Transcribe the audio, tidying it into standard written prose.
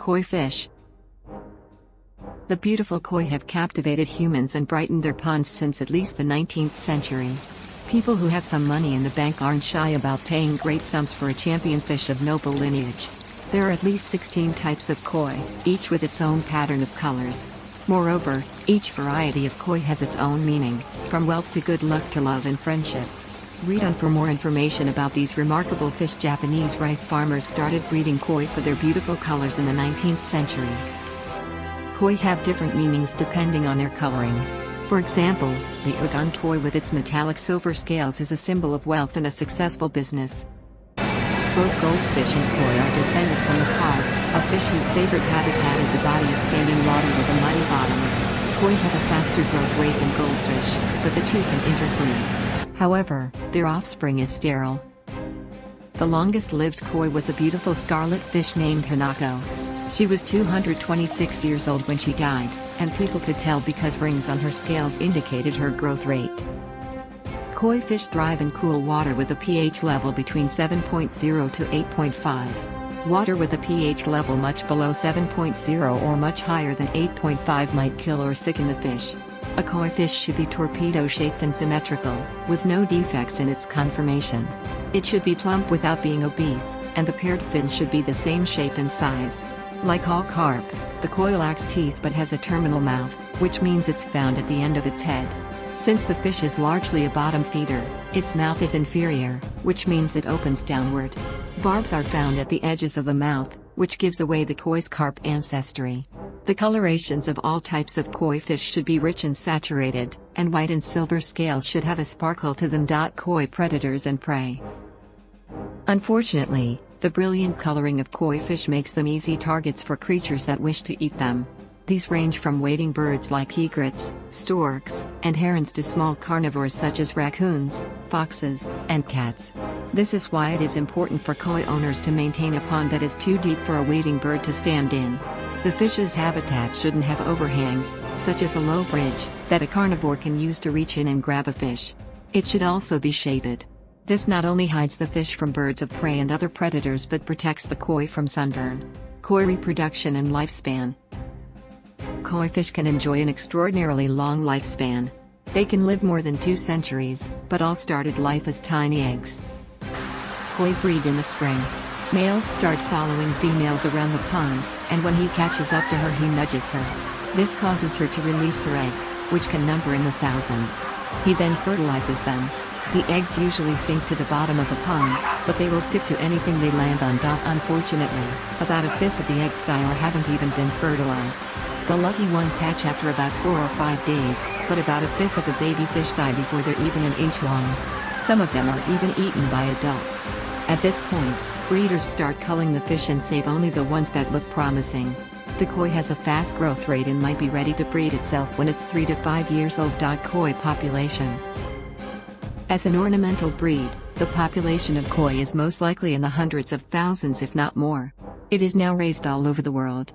Koi fish. The beautiful koi have captivated humans and brightened their ponds since at least the 19th century. People who have some money in the bank aren't shy about paying great sums for a champion fish of noble lineage. There are at least 16 types of koi, each with its own pattern of colors. Moreover, each variety of koi has its own meaning, from wealth to good luck to love and friendship. Read on for more information about these remarkable fish. Japanese rice farmers started breeding koi for their beautiful colors in the 19th century. Koi have different meanings depending on their coloring. For example, the Ugon koi with its metallic silver scales is a symbol of wealth and a successful business. Both goldfish and koi are descended from the carp, a fish whose favorite habitat is a body of standing water with a muddy bottom. Koi have a faster growth rate than goldfish, but the two can interbreed. However, their offspring is sterile. The longest-lived koi was a beautiful scarlet fish named Hanako. She was 226 years old when she died, and people could tell because rings on her scales indicated her growth rate. Koi fish thrive in cool water with a pH level between 7.0 to 8.5. Water with a pH level much below 7.0 or much higher than 8.5 might kill or sicken the fish. A koi fish should be torpedo-shaped and symmetrical, with no defects in its conformation. It should be plump without being obese, and the paired fin should be the same shape and size. Like all carp, the koi lacks teeth but has a terminal mouth, which means it's found at the end of its head. Since the fish is largely a bottom feeder, its mouth is inferior, which means it opens downward. Barbs are found at the edges of the mouth, which gives away the koi's carp ancestry. The colorations of all types of koi fish should be rich and saturated, and white and silver scales should have a sparkle to them. Koi predators and prey. Unfortunately, the brilliant coloring of koi fish makes them easy targets for creatures that wish to eat them. These range from wading birds like egrets, storks, and herons to small carnivores such as raccoons, foxes, and cats. This is why it is important for koi owners to maintain a pond that is too deep for a wading bird to stand in. The fish's habitat shouldn't have overhangs, such as a low bridge, that a carnivore can use to reach in and grab a fish. It should also be shaded. This not only hides the fish from birds of prey and other predators but protects the koi from sunburn. Koi reproduction and lifespan. Koi fish can enjoy an extraordinarily long lifespan. They can live more than 2 centuries, but all started life as tiny eggs. Koi breed in the spring. Males start following females around the pond, and when he catches up to her he nudges her. This causes her to release her eggs, which can number in the thousands. He then fertilizes them. The eggs usually sink to the bottom of the pond, but they will stick to anything they land on. Unfortunately, about a fifth of the egg style haven't even been fertilized. The lucky ones hatch after about 4 or 5 days, but about a fifth of the baby fish die before they're even an inch long. Some of them are even eaten by adults. At this point, breeders start culling the fish and save only the ones that look promising. The koi has a fast growth rate and might be ready to breed itself when it's 3 to 5 years old. Koi population. As an ornamental breed, the population of koi is most likely in the hundreds of thousands if not more. It is now raised all over the world.